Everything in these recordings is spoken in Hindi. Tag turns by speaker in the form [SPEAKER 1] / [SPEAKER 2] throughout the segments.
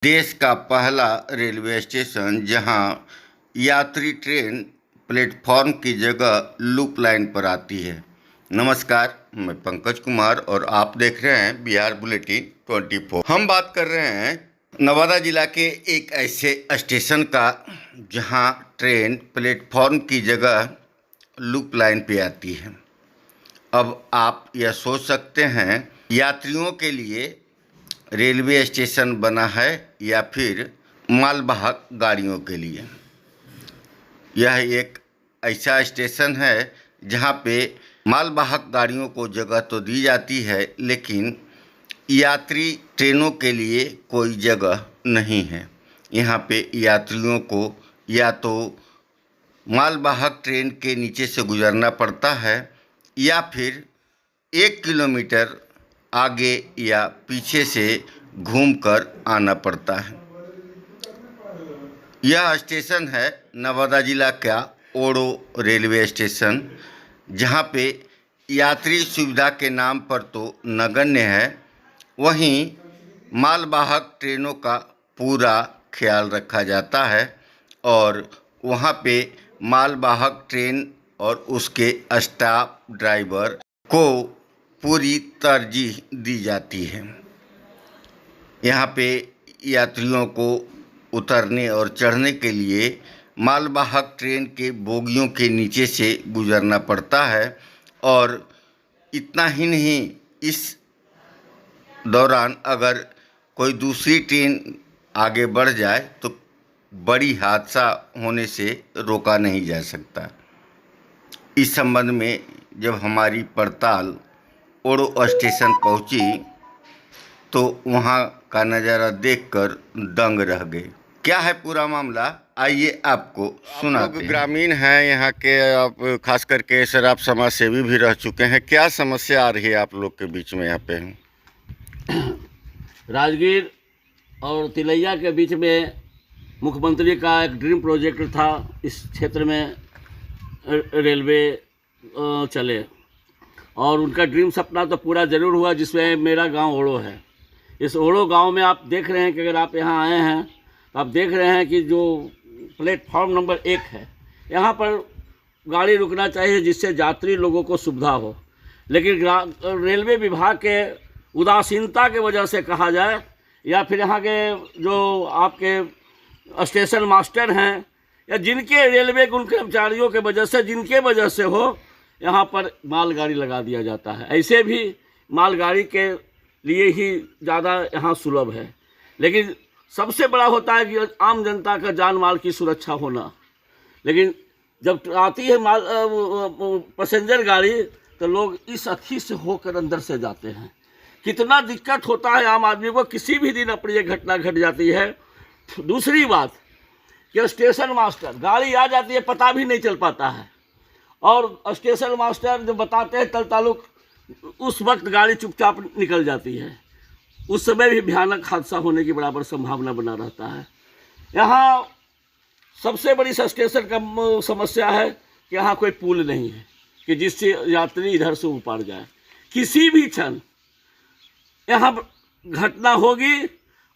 [SPEAKER 1] देश का पहला रेलवे स्टेशन जहां यात्री ट्रेन प्लेटफॉर्म की जगह लूप लाइन पर आती है। नमस्कार, मैं पंकज कुमार और आप देख रहे हैं बिहार बुलेटिन 24। हम बात कर रहे हैं नवादा जिला के एक ऐसे स्टेशन का जहां ट्रेन प्लेटफॉर्म की जगह लूप लाइन पे आती है। अब आप यह सोच सकते हैं यात्रियों के लिए रेलवे स्टेशन बना है या फिर मालवाहक गाड़ियों के लिए। यह एक ऐसा स्टेशन है जहां पे मालवाहक गाड़ियों को जगह तो दी जाती है, लेकिन यात्री ट्रेनों के लिए कोई जगह नहीं है। यहां पे यात्रियों को या तो मालवाहक ट्रेन के नीचे से गुजरना पड़ता है या फिर 1 किलोमीटर आगे या पीछे से घूमकर आना पड़ता है। यह स्टेशन है नवादा जिला का ओड़ो रेलवे स्टेशन, जहां पे यात्री सुविधा के नाम पर तो नगण्य है, वहीं मालवाहक ट्रेनों का पूरा ख्याल रखा जाता है और वहां पे मालवाहक ट्रेन और उसके स्टाफ ड्राइवर को पूरी तरजीह दी जाती है। यहाँ पे यात्रियों को उतरने और चढ़ने के लिए मालवाहक ट्रेन के बोगियों के नीचे से गुजरना पड़ता है और इतना ही नहीं, इस दौरान अगर कोई दूसरी ट्रेन आगे बढ़ जाए तो बड़ी हादसा होने से रोका नहीं जा सकता। इस संबंध में जब हमारी पड़ताल ओड़ो स्टेशन पहुंची तो वहां का नज़ारा देखकर दंग रह गए। क्या है पूरा मामला, आइए आपको सुनाते हैं। ग्रामीण हैं यहाँ के, आप खास करके सर आप समाज सेवी भी रह चुके हैं, क्या समस्या आ रही है आप लोग के बीच में यहाँ पे?
[SPEAKER 2] राजगीर और तिलैया के बीच में मुख्यमंत्री का एक ड्रीम प्रोजेक्ट था, इस क्षेत्र में रेलवे चले और उनका ड्रीम सपना तो पूरा ज़रूर हुआ, जिसमें मेरा गांव ओड़ो है। इस ओड़ो गांव में आप देख रहे हैं कि अगर आप यहां आए हैं तो आप देख रहे हैं कि जो प्लेटफॉर्म नंबर 1 है, यहां पर गाड़ी रुकना चाहिए जिससे यात्री लोगों को सुविधा हो, लेकिन रेलवे विभाग के उदासीनता की वजह से कहा जाए या फिर यहाँ के जो आपके स्टेशन मास्टर हैं या जिनके रेलवे के उन कर्मचारियों के वजह से, जिनके वजह से हो, यहाँ पर मालगाड़ी लगा दिया जाता है। ऐसे भी मालगाड़ी के लिए ही ज़्यादा यहाँ सुलभ है, लेकिन सबसे बड़ा होता है कि आम जनता का जान माल की सुरक्षा होना। लेकिन जब आती है पैसेंजर गाड़ी तो लोग इस अथी से होकर अंदर से जाते हैं। कितना दिक्कत होता है आम आदमी को, किसी भी दिन अपनी ये घटना घट जाती है। दूसरी बात कि स्टेशन मास्टर, गाड़ी आ जाती है पता भी नहीं चल पाता है, और स्टेशन मास्टर जो बताते हैं तल ताल्लुक, उस वक्त गाड़ी चुपचाप निकल जाती है। उस समय भी भयानक हादसा होने की बराबर संभावना बना रहता है। यहाँ सबसे बड़ी स्टेशन का समस्या है कि यहाँ कोई पुल नहीं है कि जिससे यात्री इधर से ऊपर जाए। किसी भी क्षण यहाँ घटना होगी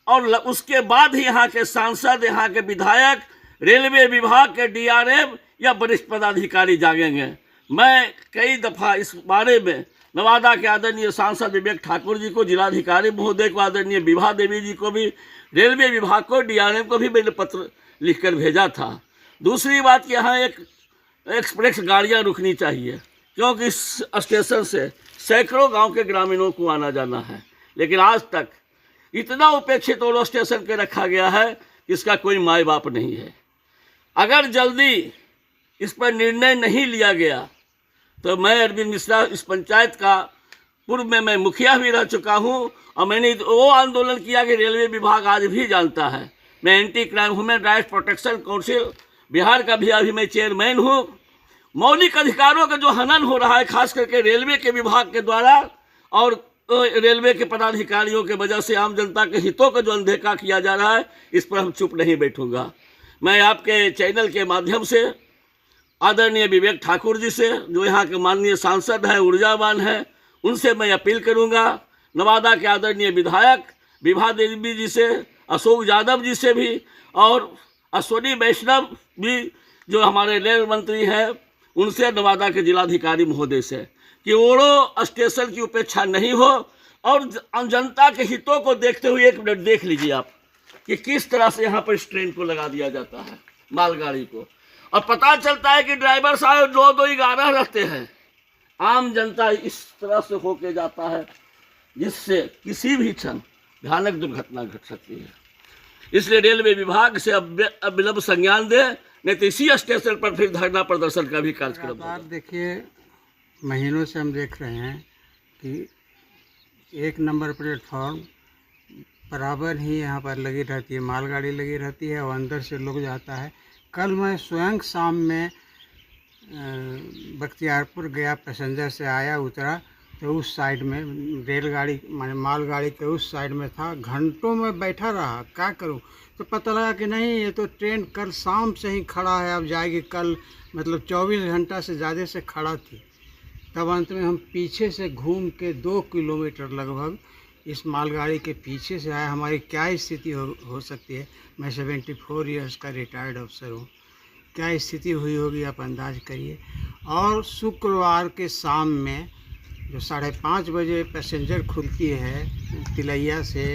[SPEAKER 2] और उसके बाद ही यहाँ के सांसद, यहाँ के विधायक, रेलवे विभाग के डीआरएम या वरिष्ठ पदाधिकारी जागेंगे। मैं कई दफ़ा इस बारे में नवादा के आदरणीय सांसद विवेक ठाकुर जी को, जिलाधिकारी महोदय को, आदरणीय विभा देवी जी को भी, रेलवे विभाग को, डीआरएम को भी मैंने पत्र लिखकर भेजा था। दूसरी बात कि यहाँ एक एक्सप्रेस गाड़ियाँ रुकनी चाहिए, क्योंकि इस स्टेशन से सैकड़ों गांव के ग्रामीणों को आना जाना है, लेकिन आज तक इतना उपेक्षित ओड़ो स्टेशन के रखा गया है कि इसका कोई माई बाप नहीं है। अगर जल्दी इस पर निर्णय नहीं लिया गया तो मैं अरविंद मिश्रा, इस पंचायत का पूर्व में मैं मुखिया भी रह चुका हूं और मैंने वो आंदोलन किया कि रेलवे विभाग आज भी जानता है। मैं anti crime human rights protection council Bihar का भी अभी मैं चेयरमैन हूं। मौलिक अधिकारों का जो हनन हो रहा है खास करके रेलवे के विभाग के द्वारा और रेलवे के पदाधिकारियों के वजह से आम जनता के हितों का जो अनदेखा किया जा रहा है, इस पर हम चुप नहीं बैठूंगा। मैं आपके चैनल के माध्यम से आदरणीय विवेक ठाकुर जी से, जो यहाँ के माननीय सांसद हैं, ऊर्जावान हैं, उनसे मैं अपील करूँगा। नवादा के आदरणीय विधायक विभा देवी जी से, अशोक यादव जी से भी और अश्वनी वैष्णव भी जो हमारे रेल मंत्री हैं उनसे, नवादा के जिलाधिकारी महोदय से, कि ओड़ो स्टेशन की उपेक्षा नहीं हो और जनता के हितों को देखते हुए, एक मिनट देख लीजिए आप कि किस तरह से यहाँ पर इस ट्रेन को लगा दिया जाता है, मालगाड़ी को, और पता चलता है कि ड्राइवर साहब 2-2-11 रहते हैं। आम जनता इस तरह से होके जाता है जिससे किसी भी क्षण भयानक दुर्घटना घट सकती है। इसलिए रेलवे विभाग से अविलंब संज्ञान दे, नहीं तो इसी स्टेशन पर फिर धरना प्रदर्शन का भी कार्यक्रम होगा।
[SPEAKER 3] देखिए, महीनों से हम देख रहे हैं कि 1 नंबर प्लेटफॉर्म बराबर ही यहाँ पर लगी रहती है, मालगाड़ी लगी रहती है और अंदर से लोग जाता है। कल मैं स्वयं शाम में बख्तियारपुर गया, पैसेंजर से आया, उतरा तो उस साइड में रेलगाड़ी माने मालगाड़ी के उस साइड में था। घंटों में बैठा रहा, क्या करूं, तो पता लगा कि नहीं, ये तो ट्रेन कल शाम से ही खड़ा है, अब जाएगी कल, मतलब 24 घंटा से ज़्यादा से खड़ा थी। तब अंत में हम पीछे से घूम के 2 किलोमीटर लगभग इस मालगाड़ी के पीछे से आया। हमारी क्या स्थिति हो सकती है, मैं 74 ईयर्स का रिटायर्ड अफसर हूँ, क्या स्थिति हुई होगी आप अंदाज करिए। और शुक्रवार के शाम में जो 5:30 बजे पैसेंजर खुलती है तिलैया से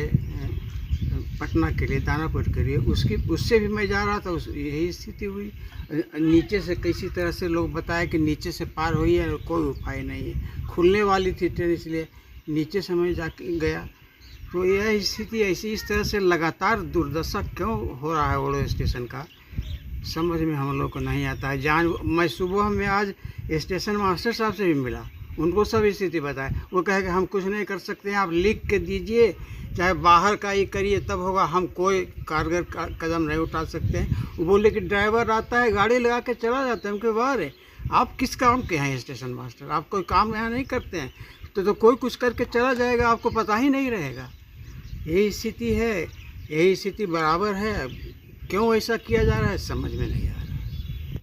[SPEAKER 3] पटना के लिए, दानापुर के लिए, उससे भी मैं जा रहा था, यही स्थिति हुई। नीचे से किसी तरह से लोग बताए कि नीचे से पार हुई है, कोई उपाय नहीं है, खुलने वाली थी ट्रेन, इसलिए नीचे से मैं जाके गया। तो यह स्थिति ऐसी, इस तरह से लगातार दुर्दशा क्यों हो रहा है ओड़ो स्टेशन का, समझ में हम लोग को नहीं आता है। मैं सुबह में आज स्टेशन मास्टर साहब से भी मिला, उनको सब स्थिति बताए। वो कहे कि हम कुछ नहीं कर सकते हैं, आप लिख के दीजिए, चाहे बाहर का ही करिए तब होगा, हम कोई कारगर कदम नहीं उठा सकते हैं। वो बोले कि ड्राइवर आता है, गाड़ी लगा के चला जाता है। उनके बाहर है, आप किस काम के हैं स्टेशन मास्टर, आप कोई काम यहाँ नहीं करते हैं, तो कोई कुछ करके चला जाएगा, आपको पता ही नहीं रहेगा। यही स्थिति है, यही स्थिति बराबर है। क्यों ऐसा किया जा रहा है समझ में नहीं आ रहा।